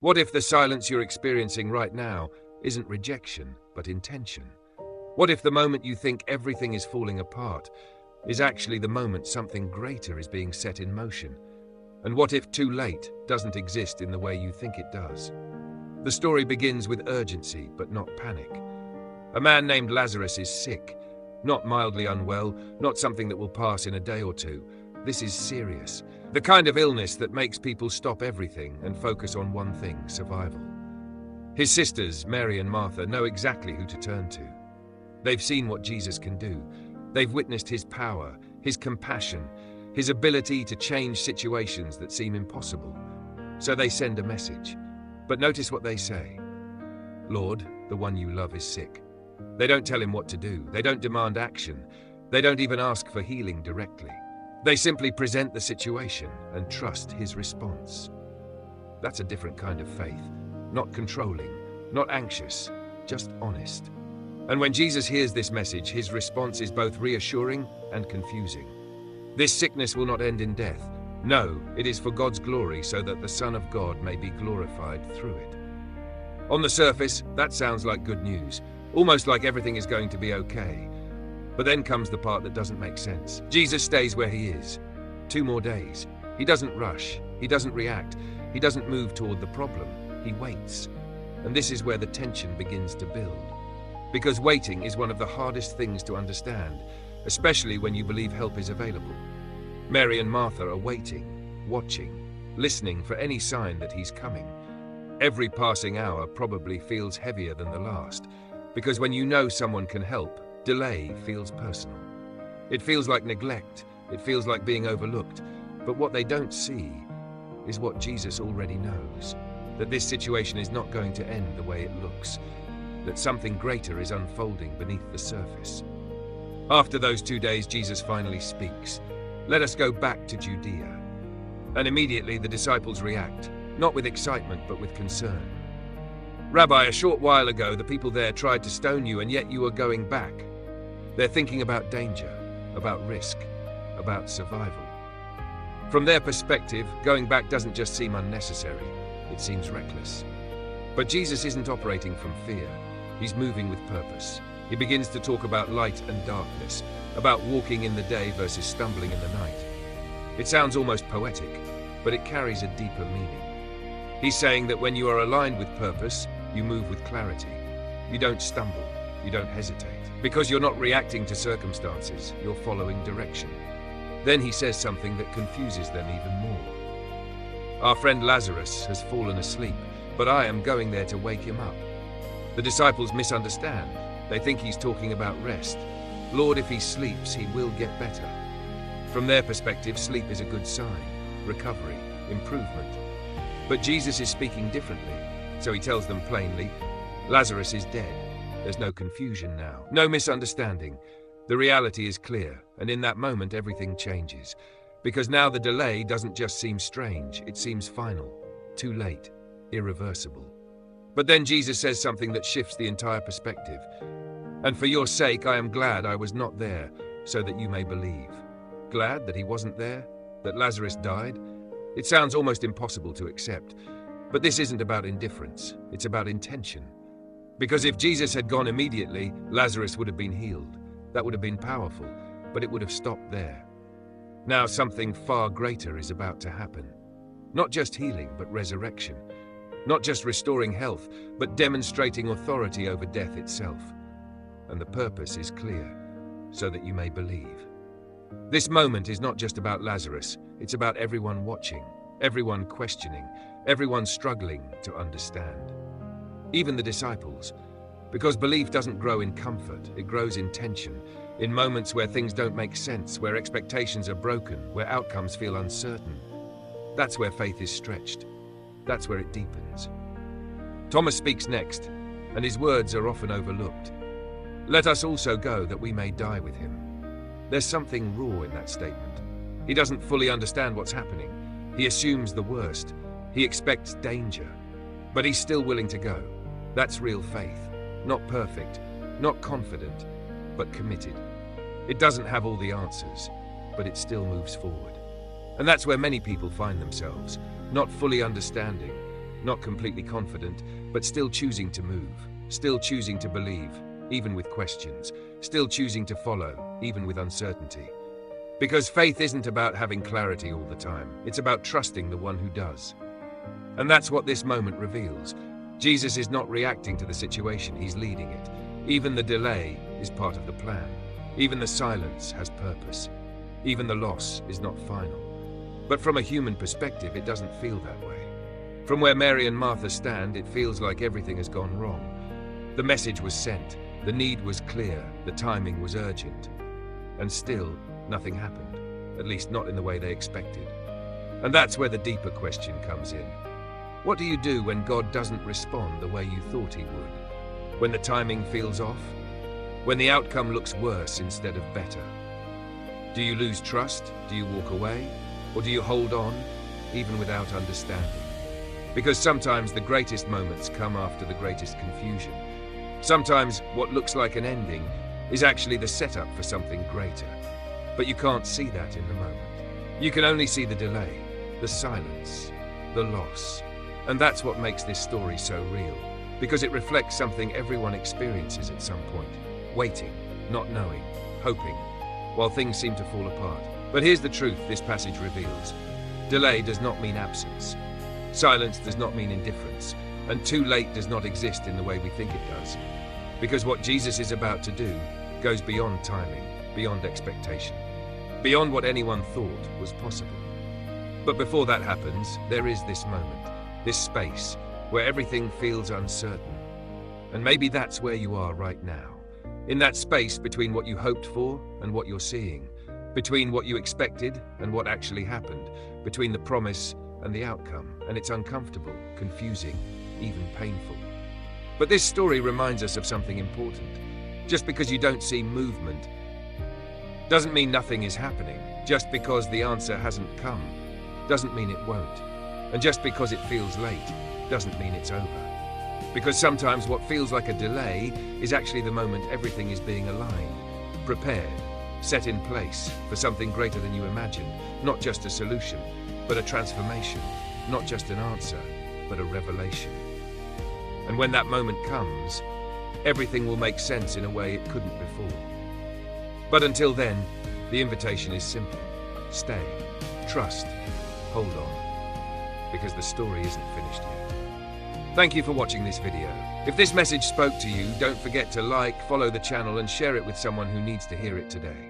What if the silence you're experiencing right now isn't rejection, but intention? What if the moment you think everything is falling apart is actually the moment something greater is being set in motion? And what if too late doesn't exist in the way you think it does? The story begins with urgency, but not panic. A man named Lazarus is sick, not mildly unwell, not something that will pass in a day or two. This is serious. The kind of illness that makes people stop everything and focus on one thing: survival. His sisters, Mary and Martha, know exactly who to turn to. They've seen what Jesus can do. They've witnessed his power, his compassion, his ability to change situations that seem impossible. So they send a message. But notice what they say. "Lord, the one you love is sick." They don't tell him what to do. They don't demand action. They don't even ask for healing directly. They simply present the situation and trust his response. That's a different kind of faith. Not controlling, not anxious, just honest. And when Jesus hears this message, his response is both reassuring and confusing. This sickness will not end in death. No, it is for God's glory, so that the Son of God may be glorified through it. On the surface, that sounds like good news, almost like everything is going to be okay. But then comes the part that doesn't make sense. Jesus stays where he is. 2 more days. He doesn't rush. He doesn't react. He doesn't move toward the problem. He waits. And this is where the tension begins to build. Because waiting is one of the hardest things to understand, especially when you believe help is available. Mary and Martha are waiting, watching, listening for any sign that he's coming. Every passing hour probably feels heavier than the last, because when you know someone can help, delay feels personal. It feels like neglect. It feels like being overlooked. But what they don't see is what Jesus already knows, that this situation is not going to end the way it looks, that something greater is unfolding beneath the surface. After those 2 days, Jesus finally speaks. "Let us go back to Judea." And immediately the disciples react, not with excitement, but with concern. "Rabbi, a short while ago, the people there tried to stone you, and yet you are going back." They're thinking about danger, about risk, about survival. From their perspective, going back doesn't just seem unnecessary, it seems reckless. But Jesus isn't operating from fear. He's moving with purpose. He begins to talk about light and darkness, about walking in the day versus stumbling in the night. It sounds almost poetic, but it carries a deeper meaning. He's saying that when you are aligned with purpose, you move with clarity. You don't stumble, you don't hesitate. Because you're not reacting to circumstances, you're following direction. Then he says something that confuses them even more. "Our friend Lazarus has fallen asleep, but I am going there to wake him up." The disciples misunderstand. They think he's talking about rest. "Lord, if he sleeps, he will get better." From their perspective, sleep is a good sign, recovery, improvement. But Jesus is speaking differently, so he tells them plainly, "Lazarus is dead." There's no confusion now, no misunderstanding. The reality is clear, and in that moment everything changes. Because now the delay doesn't just seem strange, it seems final, too late, irreversible. But then Jesus says something that shifts the entire perspective. "And for your sake I am glad I was not there, so that you may believe." Glad that he wasn't there? That Lazarus died? It sounds almost impossible to accept. But this isn't about indifference, it's about intention. Because if Jesus had gone immediately, Lazarus would have been healed. That would have been powerful, but it would have stopped there. Now something far greater is about to happen. Not just healing, but resurrection. Not just restoring health, but demonstrating authority over death itself. And the purpose is clear, so that you may believe. This moment is not just about Lazarus, it's about everyone watching, everyone questioning, everyone struggling to understand. Even the disciples. Because belief doesn't grow in comfort, it grows in tension, in moments where things don't make sense, where expectations are broken, where outcomes feel uncertain. That's where faith is stretched. That's where it deepens. Thomas speaks next, and his words are often overlooked. "Let us also go that we may die with him." There's something raw in that statement. He doesn't fully understand what's happening. He assumes the worst. He expects danger. But he's still willing to go. That's real faith. Not perfect, not confident, but committed. It doesn't have all the answers, but it still moves forward. And that's where many people find themselves, not fully understanding, not completely confident, but still choosing to move, still choosing to believe, even with questions, still choosing to follow, even with uncertainty. Because faith isn't about having clarity all the time, it's about trusting the one who does. And that's what this moment reveals. Jesus is not reacting to the situation, he's leading it. Even the delay is part of the plan. Even the silence has purpose. Even the loss is not final. But from a human perspective, it doesn't feel that way. From where Mary and Martha stand, it feels like everything has gone wrong. The message was sent, the need was clear, the timing was urgent. And still, nothing happened, at least not in the way they expected. And that's where the deeper question comes in. What do you do when God doesn't respond the way you thought he would? When the timing feels off? When the outcome looks worse instead of better? Do you lose trust? Do you walk away? Or do you hold on, even without understanding? Because sometimes the greatest moments come after the greatest confusion. Sometimes what looks like an ending is actually the setup for something greater. But you can't see that in the moment. You can only see the delay, the silence, the loss. And that's what makes this story so real, because it reflects something everyone experiences at some point. Waiting, not knowing, hoping, while things seem to fall apart. But here's the truth this passage reveals. Delay does not mean absence. Silence does not mean indifference. And too late does not exist in the way we think it does. Because what Jesus is about to do goes beyond timing, beyond expectation, beyond what anyone thought was possible. But before that happens, there is this moment, this space, where everything feels uncertain. And maybe that's where you are right now. In that space between what you hoped for and what you're seeing, between what you expected and what actually happened, between the promise and the outcome. And it's uncomfortable, confusing, even painful. But this story reminds us of something important. Just because you don't see movement doesn't mean nothing is happening. Just because the answer hasn't come doesn't mean it won't. And just because it feels late doesn't mean it's over. Because sometimes what feels like a delay is actually the moment everything is being aligned, prepared, set in place for something greater than you imagined. Not just a solution, but a transformation. Not just an answer, but a revelation. And when that moment comes, everything will make sense in a way it couldn't before. But until then, the invitation is simple. Stay, trust, hold on, because the story isn't finished yet. Thank you for watching this video. If this message spoke to you, don't forget to like, follow the channel and share it with someone who needs to hear it today.